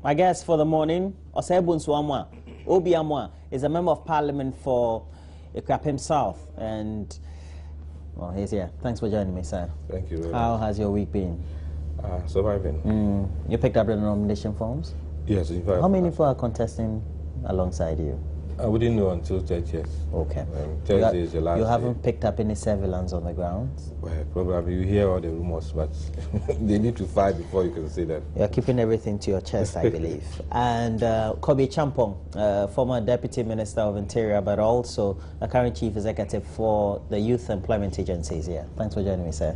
My guest for the morning, Osebun Swamwa, Obiamwa, is a member of parliament for Ekwapim South. And, well, he's here. Thanks for joining me, sir. Thank you. How has your week been? Surviving. You picked up the nomination forms? Yes, in fact. How many people are contesting alongside you? I wouldn't know until 30th. Okay. Thursday is the last You haven't day. picked up any surveillance on the ground? Well, probably you hear all the rumors, but they need to fight before you can say that. You're keeping everything to your chest, I believe. And Kobe Champong, former Deputy Minister of Interior, but also the current Chief Executive for the Youth Employment Agencies here. Thanks for joining me, sir.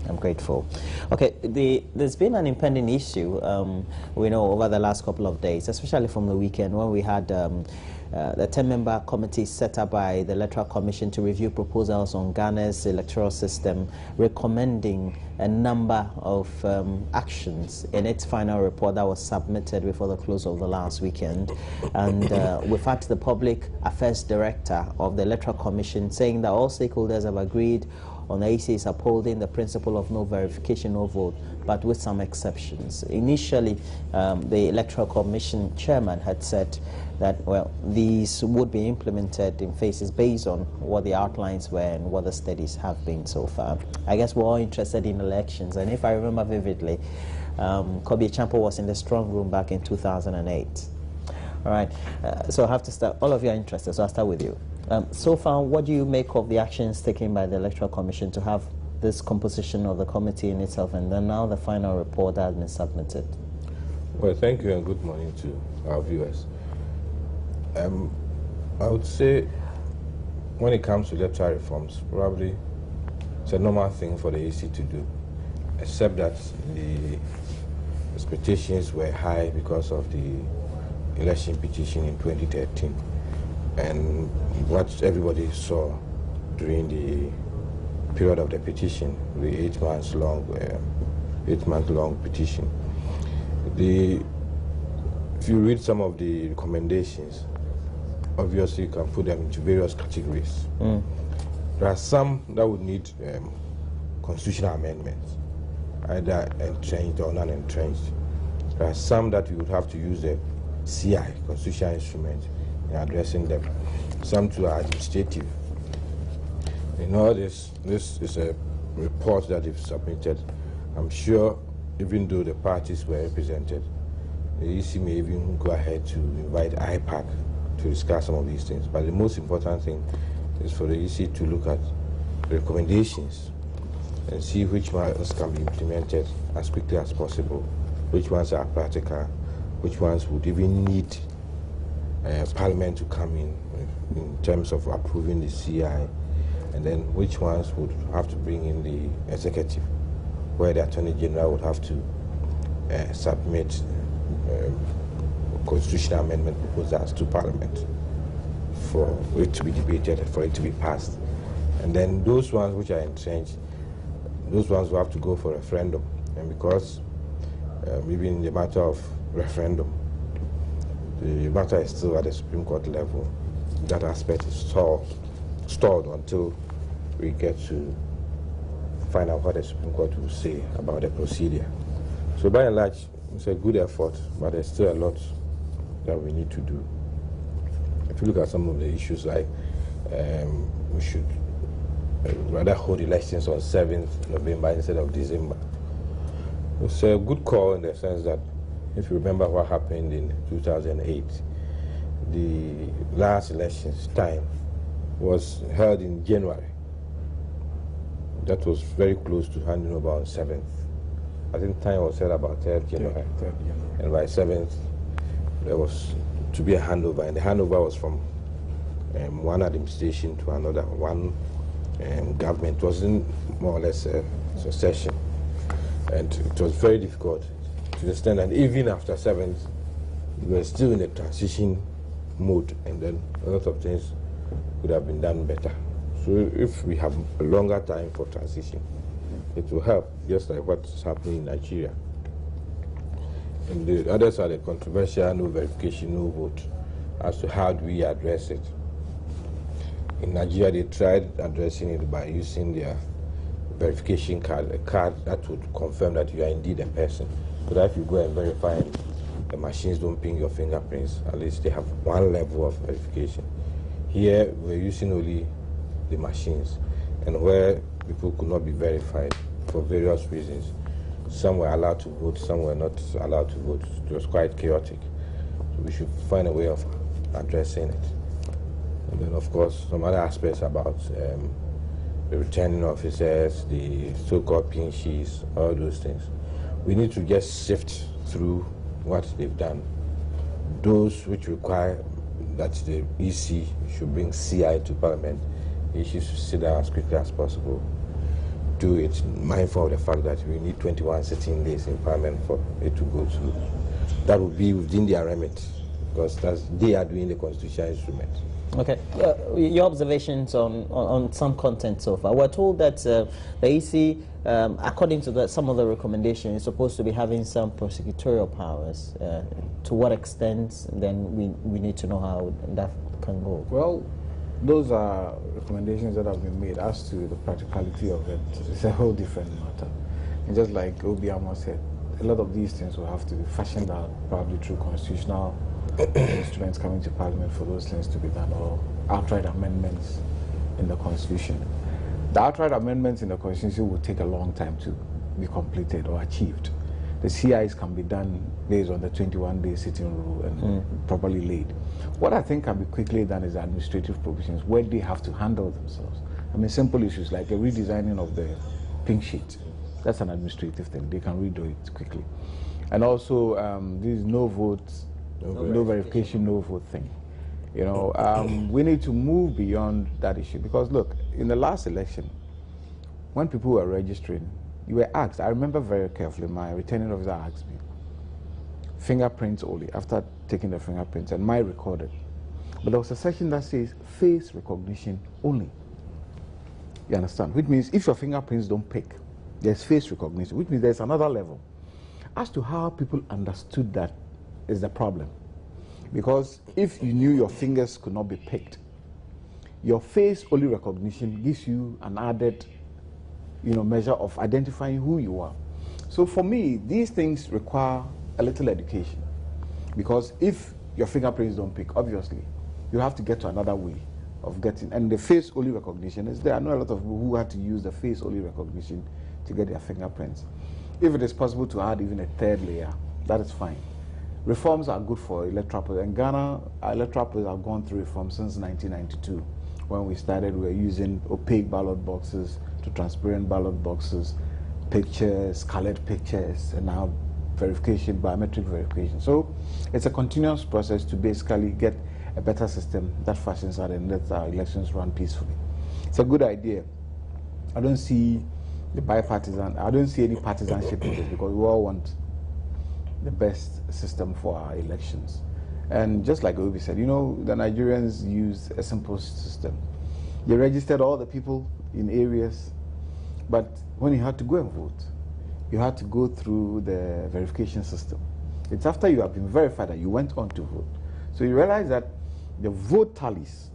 I'm grateful. Okay, there's been an impending issue, we know, over the last couple of days, especially from the weekend when we had the 10-member committee set up by the Electoral Commission to review proposals on Ghana's electoral system, recommending a number of actions in its final report that was submitted before the close of the last weekend. And we've had the Public Affairs Director of the Electoral Commission saying that all stakeholders have agreed on the EC's upholding the principle of no verification, no vote, but with some exceptions. Initially, the Electoral Commission chairman had said that, well, these would be implemented in phases based on what the outlines were and what the studies have been so far. I guess we're all interested in elections, and if I remember vividly, Kobe Champo was in the strong room back in 2008. All right, so I have to start. All of you are interested, so I'll start with you. So far, what do you make of the actions taken by the Electoral Commission to have this composition of the committee in itself, and then now the final report that has been submitted? Well, thank you and good morning to our viewers. I would say when it comes to electoral reforms, probably it's a normal thing for the EC to do, except that the expectations were high because of the election petition in 2013. And what everybody saw during the period of the petition, the 8 months long, 8-month-long petition, if you read some of the recommendations, obviously you can put them into various categories. There are some that would need constitutional amendments, either entrenched or non-entrenched. There are some that you would have to use the CI, constitutional instrument, in addressing them. Some too are administrative. In all this is a report that they've submitted. I'm sure, even though the parties were represented, the EC may even go ahead to invite IPAC to discuss some of these things. But the most important thing is for the EC to look at the recommendations and see which ones can be implemented as quickly as possible, which ones are practical, which ones would even need Parliament to come in terms of approving the CI, and then which ones would have to bring in the executive, where the Attorney General would have to submit constitutional amendment proposals to Parliament for it to be debated, for it to be passed. And then those ones which are entrenched, those ones will have to go for referendum. And because even in the matter of referendum, the matter is still at the Supreme Court level, that aspect is stalled until we get to find out what the Supreme Court will say about the procedure. So by and large, it's a good effort, but there's still a lot that we need to do. If you look at some of the issues, like we should rather hold elections on 7th November instead of December. It's a good call in the sense that if you remember what happened in 2008, the last elections time was held in January. That was very close to handing over on 7th. I think time was set about 3rd January. 3rd January. And by 7th, there was to be a handover, and the handover was from one administration to another, one government. It wasn't more or less a succession. And it was very difficult to understand, and even after 7th, we were still in a transition mode, and then a lot of things could have been done better. So if we have a longer time for transition, it will help, just like what's happening in Nigeria. And the others are the controversial no verification, no vote, as to how do we address it. In Nigeria, they tried addressing it by using their verification card, a card that would confirm that you are indeed a person. So that if you go and verify the machines don't ping your fingerprints. At least they have one level of verification. Here, we're using only the machines, and where people could not be verified for various reasons. Some were allowed to vote, some were not allowed to vote. It was quite chaotic. So we should find a way of addressing it. And then, of course, some other aspects about the returning officers, the so-called pin sheets, all those things. We need to just sift through what they've done. Those which require that the EC should bring CI to Parliament, they should sit down as quickly as possible. Do it, mindful of the fact that we need 21 sitting days in Parliament for it to go through. That would be within their remit, because they are doing the constitutional instrument. Okay, your observations on some content so far. We're told that the EC, according to some of the recommendations, is supposed to be having some prosecutorial powers. To what extent, then we need to know how that can go. Well, those are recommendations that have been made. As to the practicality of it, it's a whole different matter. And just like Obiama said, a lot of these things will have to be fashioned out probably through constitutional instruments coming to Parliament for those things to be done, or outright amendments in the Constitution. The outright amendments in the Constitution will take a long time to be completed or achieved. The CIs can be done based on the 21-day sitting rule and properly laid. What I think can be quickly done is administrative provisions where they have to handle themselves. I mean, simple issues like a redesigning of the pink sheet. That's an administrative thing. They can redo it quickly. And also, these no votes, no verification, no vote thing. You know, we need to move beyond that issue, because look, in the last election, when people were registering, you were asked, I remember very carefully, my returning officer asked me, fingerprints only, after taking the fingerprints, and my recorded. But there was a section that says face recognition only. You understand? Which means if your fingerprints don't pick, there's face recognition, which means there's another level. As to how people understood that is the problem. Because if you knew your fingers could not be picked, your face only recognition gives you an added, measure of identifying who you are. So for me, these things require a little education. Because if your fingerprints don't pick, obviously, you have to get to another way of getting, and the face only recognition is there. I know a lot of people who had to use the face only recognition to get their fingerprints. If it is possible to add even a third layer, that is fine. Reforms are good for electoral process. In Ghana, our electoral process have gone through reform since 1992. When we started, we were using opaque ballot boxes to transparent ballot boxes, pictures, colored pictures, and now verification, biometric verification. So it's a continuous process to basically get a better system that fashions out and lets our elections run peacefully. It's a good idea. I don't see the bipartisan, I don't see any partisanship in this, because we all want the best system for our elections. And just like Obi said, the Nigerians use a simple system. They registered all the people in areas, but when you had to go and vote, you had to go through the verification system. It's after you have been verified that you went on to vote. So you realize that the vote tallies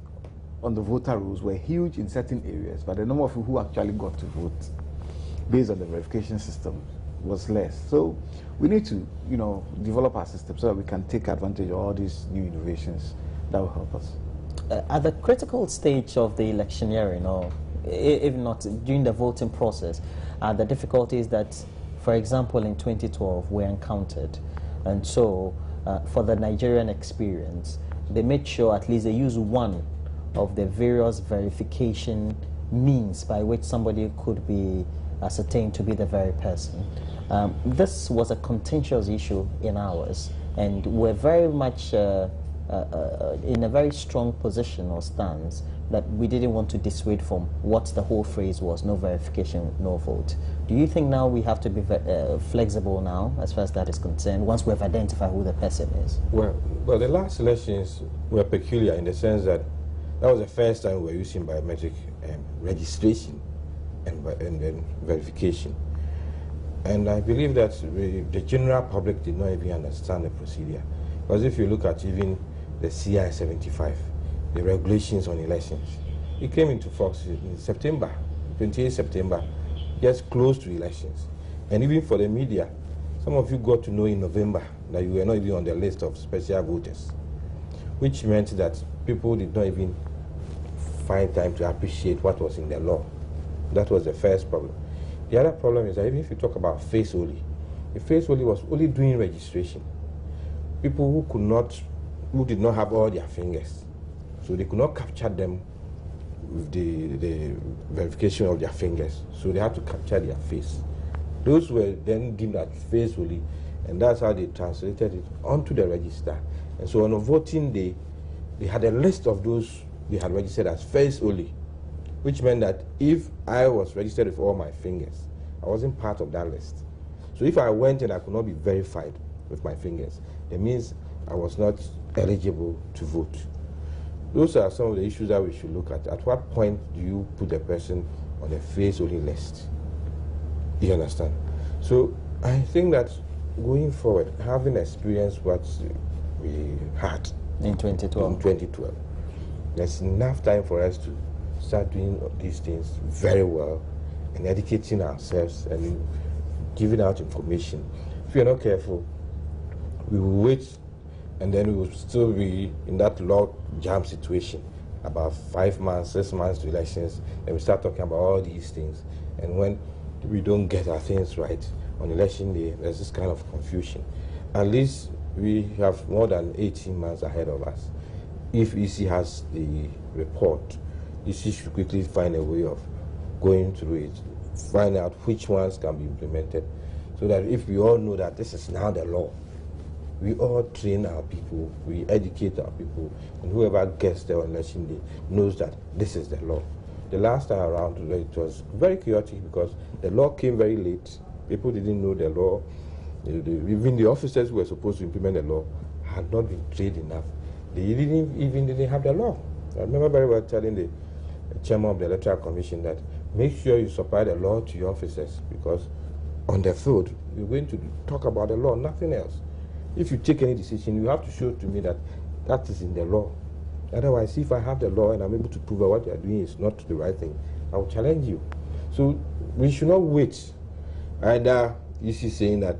on the voter rolls were huge in certain areas, but the number of people who actually got to vote based on the verification system was less. So we need to, develop our system so that we can take advantage of all these new innovations that will help us. At the critical stage of the electioneering, or if not during the voting process, the difficulties that, for example, in 2012 were encountered. And so for the Nigerian experience, they made sure at least they use one of the various verification means by which somebody could be ascertained to be the very person. This was a contentious issue in ours, and we're very much in a very strong position or stance that we didn't want to dissuade from what the whole phrase was: no verification, no vote. Do you think now we have to be flexible now as far as that is concerned, once we've identified who the person is? Well, the last elections were peculiar in the sense that that was the first time we were using biometric registration and then verification. And I believe that the general public did not even understand the procedure. Because if you look at even the CI 75, the regulations on elections, it came into force in September, 28 September, just close to elections. And even for the media, Some of you got to know in November that you were not even on the list of special voters, which meant that people did not even find time to appreciate what was in the law. That was the first problem. The other problem is that even if you talk about face only, the face only was only doing registration. People who did not have all their fingers, so they could not capture them with the verification of their fingers, so they had to capture their face. Those were then deemed as face only, and that's how they translated it onto the register. And so on a voting day, they had a list of those they had registered as face only, which meant that if I was registered with all my fingers, I wasn't part of that list. So if I went and I could not be verified with my fingers, that means I was not eligible to vote. Those are some of the issues that we should look at. At what point do you put a person on a face-only list? You understand? So I think that going forward, having experienced what we had in 2012, there's enough time for us to start doing these things very well and educating ourselves and giving out information. If you're not careful, we will wait, and then we will still be in that log jam situation about 5 months, 6 months to elections, and we start talking about all these things. And when we don't get our things right on election day, there's this kind of confusion. At least we have more than 18 months ahead of us. If EC has the report, EC should quickly find a way of going through it, find out which ones can be implemented, so that if we all know that this is now the law, we all train our people, we educate our people, and whoever gets there on election day knows that this is the law. The last time around, it was very chaotic because the law came very late. People didn't know the law. Even the officers who were supposed to implement the law had not been trained enough. They didn't have the law. I remember very well telling the chairman of the Electoral Commission that make sure you supply the law to your officers, because on the field, you're going to talk about the law, nothing else. If you take any decision, you have to show to me that that is in the law. Otherwise, if I have the law and I'm able to prove that what you are doing is not the right thing, I will challenge you. So we should not wait. Either you see saying that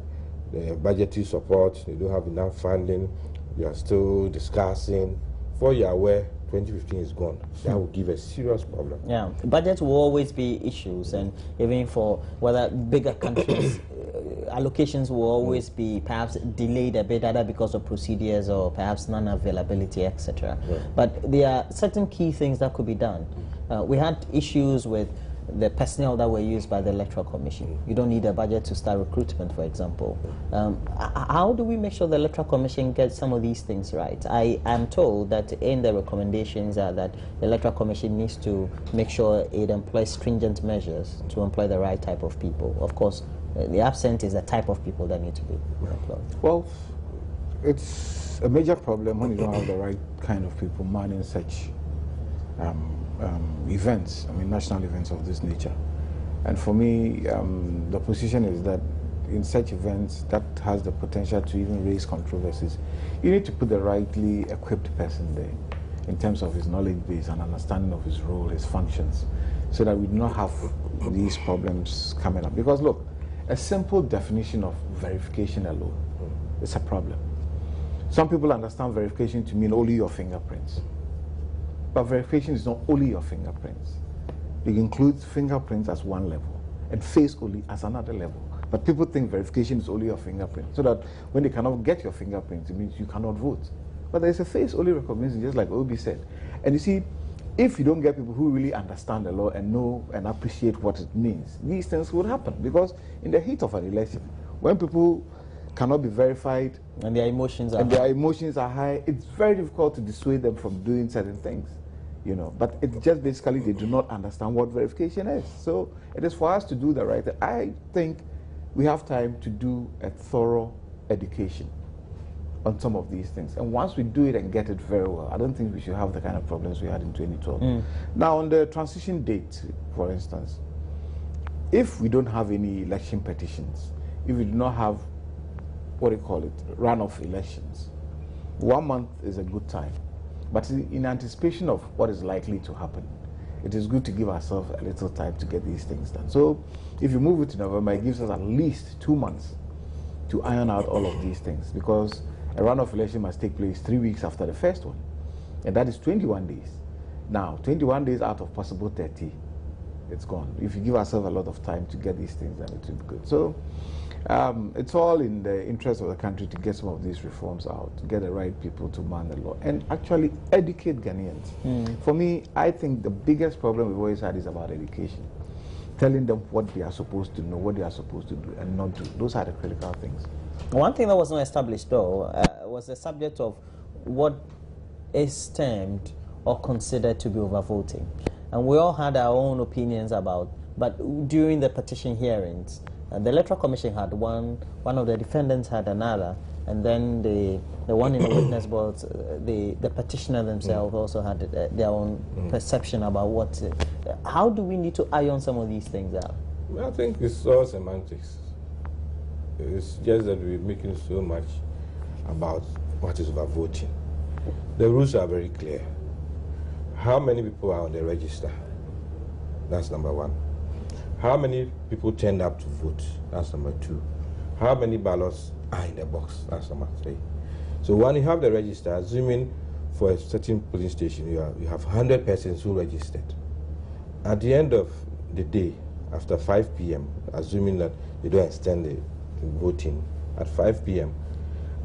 the budgetary support, they don't have enough funding, they are still discussing. Before you are aware, 2015 is gone. That will give a serious problem. Yeah, budget will always be issues, and even for whether bigger countries, allocations will always be perhaps delayed a bit, either because of procedures or perhaps non-availability, etc. Yeah. But there are certain key things that could be done. We had issues with the personnel that were used by the Electoral Commission. You don't need a budget to start recruitment, for example. How do we make sure the Electoral Commission gets some of these things right? I am told that in the recommendations are that the Electoral Commission needs to make sure it employs stringent measures to employ the right type of people. Of course, the absent is the type of people that need to be employed. Well, it's a major problem when you don't have the right kind of people manning such events, national events of this nature. And for me, the position is that in such events that has the potential to even raise controversies, you need to put the rightly equipped person there in terms of his knowledge base and understanding of his role, his functions, so that we do not have these problems coming up. Because look, a simple definition of verification alone is a problem. Some people understand verification to mean only your fingerprints. But verification is not only your fingerprints. It includes fingerprints as one level and face only as another level. But people think verification is only your fingerprint, so that when they cannot get your fingerprint, it means you cannot vote. But there's a face only recognition, just like Obi said. And you see, if you don't get people who really understand the law and know and appreciate what it means, these things will happen. Because in the heat of an election, when people cannot be verified and their emotions are high, it's very difficult to dissuade them from doing certain things. But it's just basically they do not understand what verification is. So it is for us to do the right thing. I think we have time to do a thorough education on some of these things. And once we do it and get it very well, I don't think we should have the kind of problems we had in 2012. Now, on the transition date, for instance, if we don't have any election petitions, if we do not have, runoff elections, 1 month is a good time. But in anticipation of what is likely to happen, it is good to give ourselves a little time to get these things done. So if you move it to November, it gives us at least 2 months to iron out all of these things, because a runoff election must take place 3 weeks after the first one, and that is 21 days. Now, 21 days out of possible 30, it's gone. If you give ourselves a lot of time to get these things done, it will be good. So it's all in the interest of the country to get some of these reforms out, to get the right people to man the law, and actually educate Ghanaians. For me, I think the biggest problem we've always had is about education. Telling them what they are supposed to know, what they are supposed to do and not do. Those are the critical things. One thing that was not established, though, was the subject of what is termed or considered to be overvoting. And we all had our own opinions about, but during the petition hearings, the Electoral Commission had one of the defendants had another, and then the one in the witness box, the petitioner themselves also had their own perception about what. How do we need to iron some of these things out? Well, I think it's all semantics. It's just that we're making so much about what is overvoting. The rules are very clear. How many people are on the register? That's number one. How many people turned up to vote? That's number two. How many ballots are in the box? That's number three. So when you have the register, assuming for a certain polling station you have 100 persons who registered. At the end of the day, after 5 p.m., assuming that you don't extend the voting, at 5 p.m.,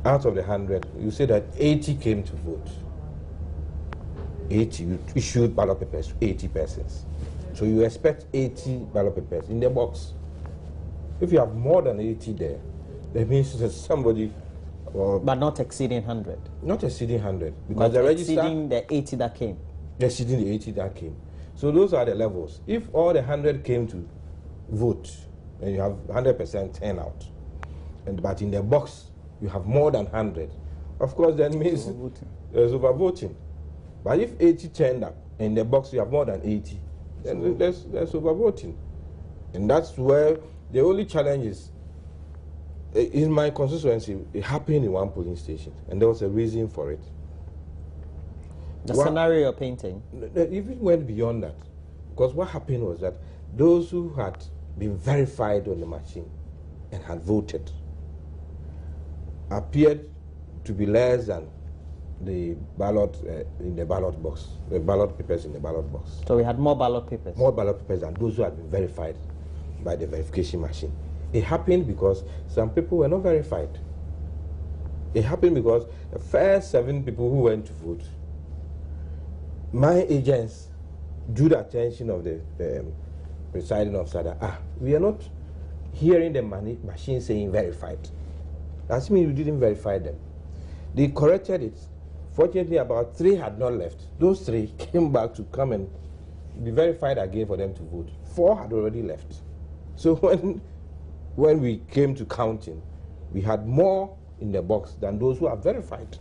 out of the 100, you say that 80 came to vote. 80, you issued ballot papers to 80 persons. So you expect 80 ballot papers in the box. If you have more than 80 there, that means that somebody... but not exceeding 100. Not exceeding 100. Because but the register... exceeding the 80 that came. Exceeding the 80 that came. So those are the levels. If all the 100 came to vote, and you have 100% turnout, but in the box you have more than 100, of course that means there's overvoting. But if 80 turned up, and in the box you have more than 80, then there's overvoting. And that's where the only challenge is, in my constituency, it happened in one polling station, and there was a reason for it. The scenario you're painting? It even went beyond that. Because what happened was that those who had been verified on the machine and had voted appeared to be less than the ballot in the ballot box, the ballot papers in the ballot box. So we had more ballot papers? More ballot papers than those who had been verified by the verification machine. It happened because some people were not verified. It happened because the first 7 people who went to vote, my agents drew the attention of the presiding officer that, we are not hearing the machine saying verified. That means we didn't verify them. They corrected it. Fortunately, about 3 had not left. Those 3 came back to come and be verified again for them to vote. 4 had already left. So when we came to counting, we had more in the box than those who are verified.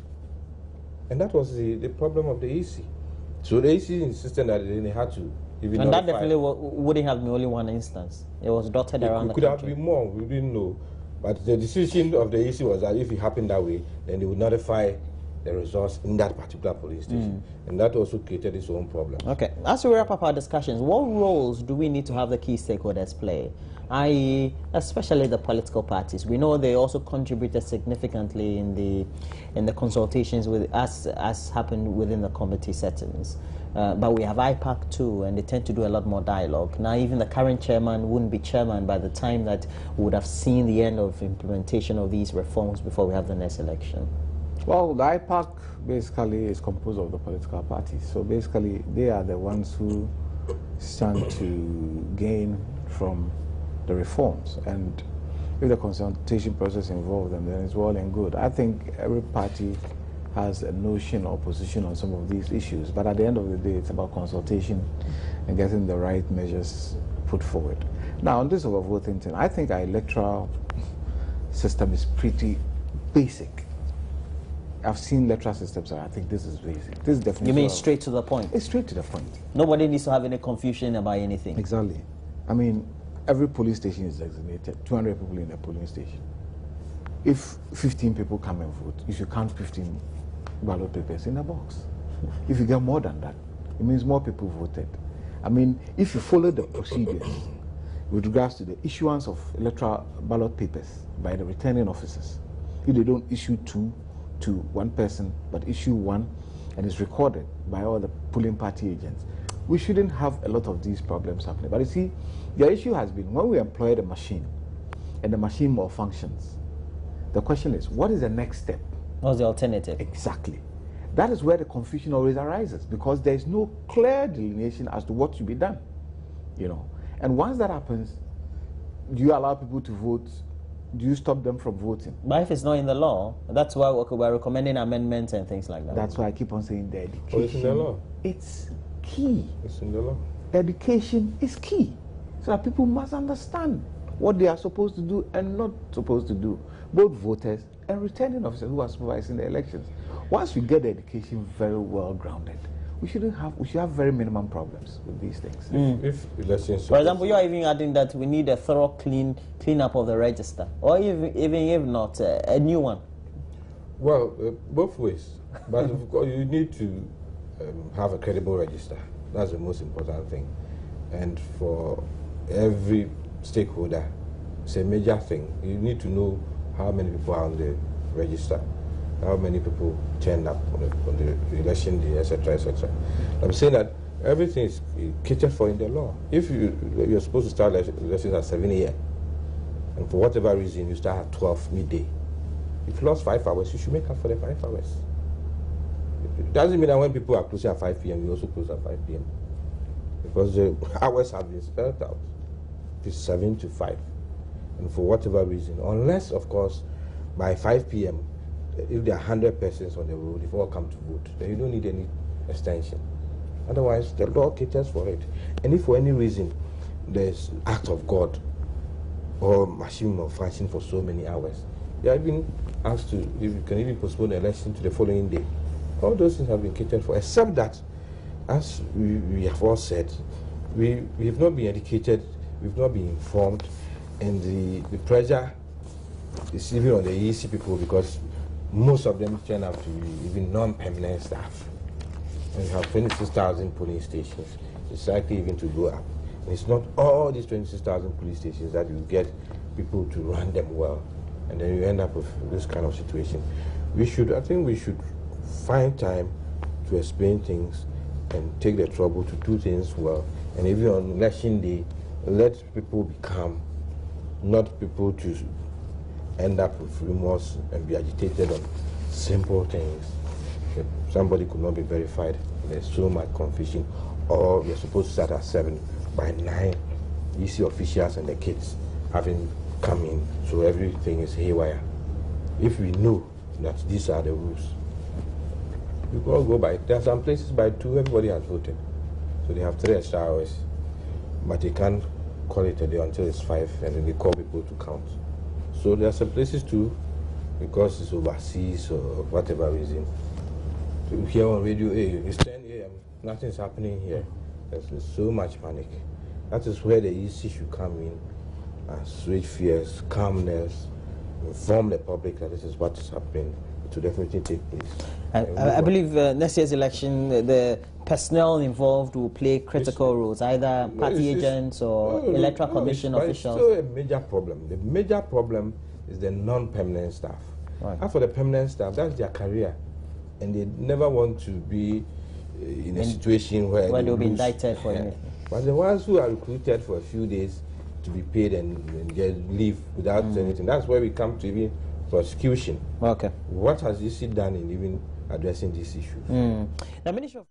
And that was the problem of the EC. So the EC insisted that they had to even and that definitely wouldn't have been only one instance. It was dotted around the country. It could have been more, we didn't know. But the decision of the EC was that if it happened that way, then they would notify the results in that particular police station. And that also created its own problem. Okay, as we wrap up our discussions, what roles do we need to have the key stakeholders play? I.e., especially the political parties. We know they also contributed significantly in the consultations with as happened within the committee settings. But we have IPAC too, and they tend to do a lot more dialogue. Now, even the current chairman wouldn't be chairman by the time that we would have seen the end of implementation of these reforms before we have the next election. Well, the IPAC basically is composed of the political parties. So basically, they are the ones who stand to gain from the reforms. And if the consultation process involves them, then it's well and good. I think every party has a notion or position on some of these issues. But at the end of the day, it's about consultation and getting the right measures put forward. Now, on this overvoting thing, I think our electoral system is pretty basic. I've seen electoral systems, and I think this is basic. This is definitely. You mean straight to the point? It's straight to the point. Nobody needs to have any confusion about anything. Exactly. I mean, every police station is designated, 200 people in a polling station. If 15 people come and vote, you should count 15 ballot papers in a box. If you get more than that, it means more people voted. I mean, if you follow the procedures with regards to the issuance of electoral ballot papers by the returning officers, if they don't issue 2 to one person, but issue 1, and it's recorded by all the polling party agents, we shouldn't have a lot of these problems happening. But you see, the issue has been when we employ the machine and the machine malfunctions, the question is, what is the next step? What's the alternative? Exactly. That is where the confusion always arises, because there is no clear delineation as to what should be done, you know. And once that happens, do you allow people to vote? Do you stop them from voting? But if it's not in the law, that's why we're recommending amendments and things like that. That's why I keep on saying the education. Oh, it's in the law. It's key. It's in the law. Education is key, so that people must understand what they are supposed to do and not supposed to do, both voters and returning officers who are supervising the elections. Once we get the education very well grounded, we should have very minimum problems with these things. If elections, for example, you are even adding that we need a thorough clean up of the register, or even if not, a new one. Well, both ways. But of course, you need to have a credible register. That's the most important thing. And for every stakeholder, it's a major thing. You need to know how many people are on the register, how many people turned up on the election day, etc., etc. I'm saying that everything is catered for in the law. If you're supposed to start elections at 7 a.m., and for whatever reason you start at 12 midday, if you lost 5 hours, you should make up for the 5 hours. It doesn't mean that when people are closing at 5 p.m., you also close at 5 p.m. Because the hours have been spelled out. It's 7 to 5. And for whatever reason, unless, of course, by 5 p.m., if there are 100 persons on the road, if all come to vote, then you don't need any extension. Otherwise, the law caters for it. And if for any reason there's act of God or machine malfunction for so many hours, you have been asked to, if you can even postpone the election to the following day. All those things have been catered for, except that, as we have all said, we have not been educated, we've not been informed, and the pressure is even on the EC people, because most of them turn out to be even non-permanent staff. And you have 26,000 polling stations. It's likely even to go up. And it's not all these 26,000 police stations that you get people to run them well, and then you end up with this kind of situation. I think we should find time to explain things and take the trouble to do things well. And even on election day, let people be calm, not people to end up with remorse and be agitated on simple things. If somebody could not be verified, there's so much confusion. Or we're supposed to start at 7, by 9, EC officials and the kids haven't come in, so everything is haywire. If we know that these are the rules, we could all go by. There are some places by 2, everybody has voted. So they have 3 extra hours, but they can't call it a day until it's 5, and then they call people to count. So there are some places too, because it's overseas or whatever reason, to hear on radio, hey, it's 10 a.m., nothing's happening here. There's so much panic. That is where the EC should come in, assuage fears, calmness, inform the public that this is what is happening. It will definitely take place. I believe next year's election, the personnel involved will play critical roles, either party agents or electoral commission officials. It's still a major problem. The major problem is the non-permanent staff. Right. As for the permanent staff, that's their career, and they never want to be in a situation where they'll be indicted for anything. But the ones who are recruited for a few days to be paid and get leave without anything, that's where we come to even prosecution. Okay. What has EC done in even addressing these issues? The Ministry of